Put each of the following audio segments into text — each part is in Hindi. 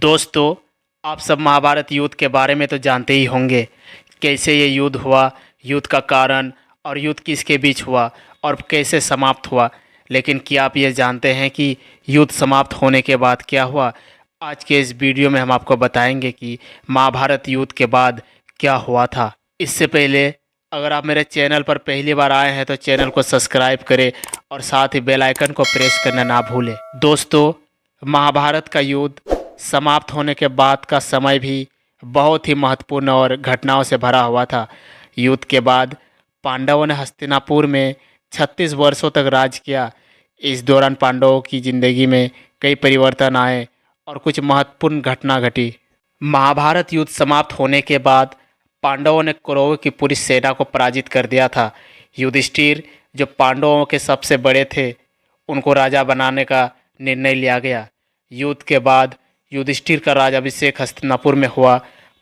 दोस्तों, आप सब महाभारत युद्ध के बारे में तो जानते ही होंगे। कैसे ये युद्ध हुआ, युद्ध का कारण और युद्ध किसके बीच हुआ और कैसे समाप्त हुआ। लेकिन क्या आप ये जानते हैं कि युद्ध समाप्त होने के बाद क्या हुआ? आज के इस वीडियो में हम आपको बताएंगे कि महाभारत युद्ध के बाद क्या हुआ था। इससे पहले अगर आप मेरे चैनल पर पहली बार आए हैं तो चैनल को सब्सक्राइब करें और साथ ही बेल आइकन को प्रेस करना ना भूलें। दोस्तों, महाभारत का युद्ध समाप्त होने के बाद का समय भी बहुत ही महत्वपूर्ण और घटनाओं से भरा हुआ था। युद्ध के बाद पांडवों ने हस्तिनापुर में 36 वर्षों तक राज किया। इस दौरान पांडवों की जिंदगी में कई परिवर्तन आए और कुछ महत्वपूर्ण घटना घटी। महाभारत युद्ध समाप्त होने के बाद पांडवों ने कौरवों की पूरी सेना को पराजित कर दिया था। युधिष्ठिर, जो पांडवों के सबसे बड़े थे, उनको राजा बनाने का निर्णय लिया गया। युद्ध के बाद युधिष्ठिर का राज्याभिषेक हस्तिनापुर में हुआ।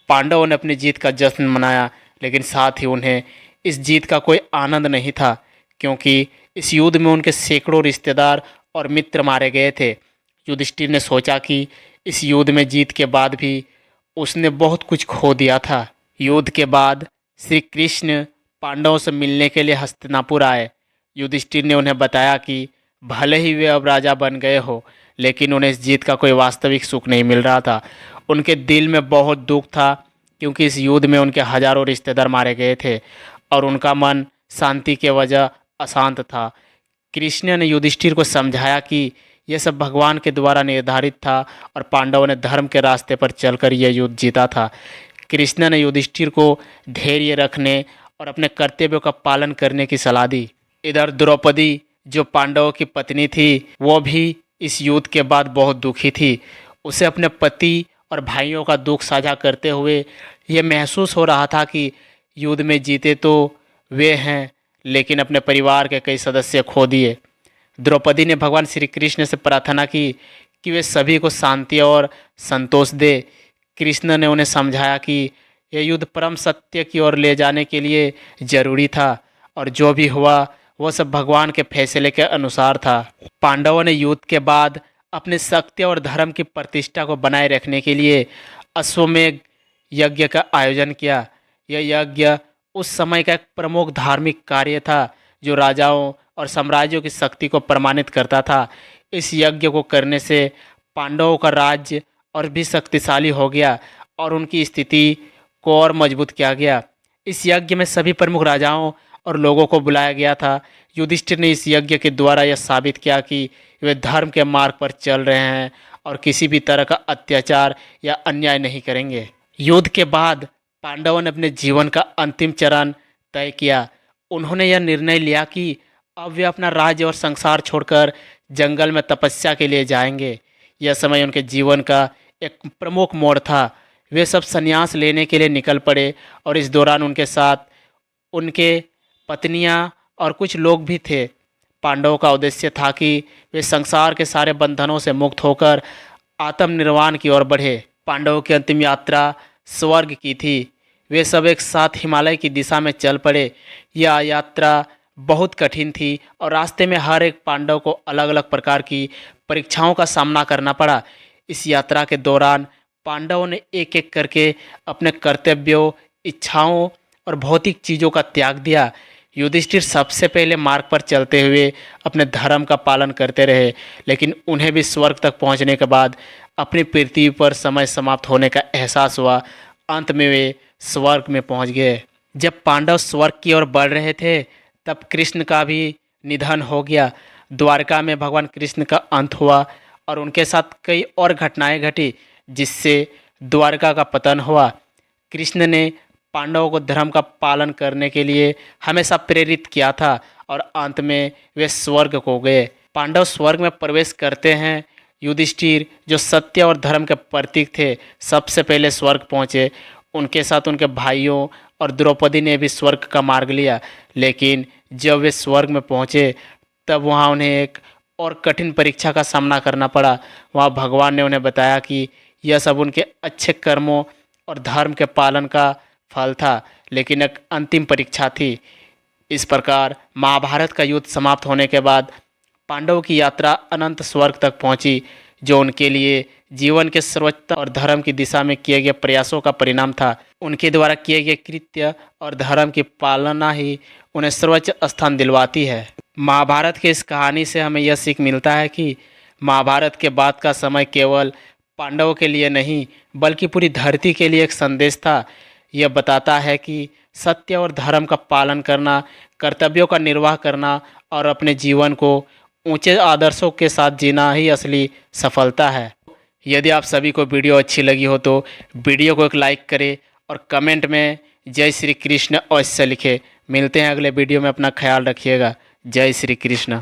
पांडवों ने अपनी जीत का जश्न मनाया, लेकिन साथ ही उन्हें इस जीत का कोई आनंद नहीं था, क्योंकि इस युद्ध में उनके सैकड़ों रिश्तेदार और मित्र मारे गए थे। युधिष्ठिर ने सोचा कि इस युद्ध में जीत के बाद भी उसने बहुत कुछ खो दिया था। युद्ध के बाद श्री कृष्ण पांडवों से मिलने के लिए हस्तिनापुर आए। युधिष्ठिर ने उन्हें बताया कि भले ही वे अब राजा बन गए हो, लेकिन उन्हें इस जीत का कोई वास्तविक सुख नहीं मिल रहा था। उनके दिल में बहुत दुख था, क्योंकि इस युद्ध में उनके हजारों रिश्तेदार मारे गए थे और उनका मन शांति के वजह अशांत था। कृष्ण ने युधिष्ठिर को समझाया कि यह सब भगवान के द्वारा निर्धारित था और पांडवों ने धर्म के रास्ते पर चलकर यह युद्ध जीता था। कृष्ण ने युधिष्ठिर को धैर्य रखने और अपने कर्तव्यों का पालन करने की सलाह दी। इधर द्रौपदी, जो पांडवों की पत्नी थी, वो भी इस युद्ध के बाद बहुत दुखी थी। उसे अपने पति और भाइयों का दुख साझा करते हुए यह महसूस हो रहा था कि युद्ध में जीते तो वे हैं, लेकिन अपने परिवार के कई सदस्य खो दिए। द्रौपदी ने भगवान श्री कृष्ण से प्रार्थना की कि वे सभी को शांति और संतोष दे। कृष्ण ने उन्हें समझाया कि यह युद्ध परम सत्य की ओर ले जाने के लिए जरूरी था और जो भी हुआ वह सब भगवान के फैसले के अनुसार था। पांडवों ने युद्ध के बाद अपने सत्य और धर्म की प्रतिष्ठा को बनाए रखने के लिए अश्वमेध यज्ञ का आयोजन किया। यह यज्ञ उस समय का एक प्रमुख धार्मिक कार्य था, जो राजाओं और साम्राज्यों की शक्ति को प्रमाणित करता था। इस यज्ञ को करने से पांडवों का राज्य और भी शक्तिशाली हो गया और उनकी स्थिति को और मजबूत किया गया। इस यज्ञ में सभी प्रमुख राजाओं और लोगों को बुलाया गया था। युधिष्ठिर ने इस यज्ञ के द्वारा यह साबित किया कि वे धर्म के मार्ग पर चल रहे हैं और किसी भी तरह का अत्याचार या अन्याय नहीं करेंगे। युद्ध के बाद पांडवों ने अपने जीवन का अंतिम चरण तय किया। उन्होंने यह निर्णय लिया कि अब वे अपना राज्य और संसार छोड़कर जंगल में तपस्या के लिए जाएंगे। यह समय उनके जीवन का एक प्रमुख मोड़ था। वे सब संन्यास लेने के लिए निकल पड़े और इस दौरान उनके साथ उनके पत्नियां और कुछ लोग भी थे। पांडवों का उद्देश्य था कि वे संसार के सारे बंधनों से मुक्त होकर आत्मनिर्वाण की ओर बढ़े। पांडवों की अंतिम यात्रा स्वर्ग की थी। वे सब एक साथ हिमालय की दिशा में चल पड़े। यह यात्रा बहुत कठिन थी और रास्ते में हर एक पांडव को अलग अलग प्रकार की परीक्षाओं का सामना करना पड़ा। इस यात्रा के दौरान पांडवों ने एक एक करके अपने कर्तव्यों, इच्छाओं और भौतिक चीज़ों का त्याग दिया। युधिष्ठिर सबसे पहले मार्ग पर चलते हुए अपने धर्म का पालन करते रहे, लेकिन उन्हें भी स्वर्ग तक पहुंचने के बाद अपनी पृथ्वी पर समय समाप्त होने का एहसास हुआ। अंत में वे स्वर्ग में पहुंच गए। जब पांडव स्वर्ग की ओर बढ़ रहे थे, तब कृष्ण का भी निधन हो गया। द्वारका में भगवान कृष्ण का अंत हुआ और उनके साथ कई और घटनाएं घटी, जिससे द्वारका का पतन हुआ। कृष्ण ने पांडवों को धर्म का पालन करने के लिए हमेशा प्रेरित किया था और अंत में वे स्वर्ग को गए। पांडव स्वर्ग में प्रवेश करते हैं। युधिष्ठिर, जो सत्य और धर्म के प्रतीक थे, सबसे पहले स्वर्ग पहुँचे। उनके साथ उनके भाइयों और द्रौपदी ने भी स्वर्ग का मार्ग लिया, लेकिन जब वे स्वर्ग में पहुँचे तब वहाँ उन्हें एक और कठिन परीक्षा का सामना करना पड़ा। वहाँ भगवान ने उन्हें बताया कि यह सब उनके अच्छे कर्मों और धर्म के पालन का फल था, लेकिन एक अंतिम परीक्षा थी। इस प्रकार महाभारत का युद्ध समाप्त होने के बाद पांडवों की यात्रा अनंत स्वर्ग तक पहुंची। जो उनके लिए जीवन के सर्वोच्च और धर्म की दिशा में किए गए प्रयासों का परिणाम था। उनके द्वारा किए गए कृत्य और धर्म की पालना ही उन्हें सर्वोच्च स्थान दिलवाती है। महाभारत की इस कहानी से हमें यह सीख मिलता है कि महाभारत के बाद का समय केवल पांडवों के लिए नहीं बल्कि पूरी धरती के लिए एक संदेश था। यह बताता है कि सत्य और धर्म का पालन करना, कर्तव्यों का निर्वाह करना और अपने जीवन को ऊंचे आदर्शों के साथ जीना ही असली सफलता है। यदि आप सभी को वीडियो अच्छी लगी हो तो वीडियो को एक लाइक करें और कमेंट में जय श्री कृष्ण अवश्य लिखें। मिलते हैं अगले वीडियो में, अपना ख्याल रखिएगा। जय श्री कृष्ण।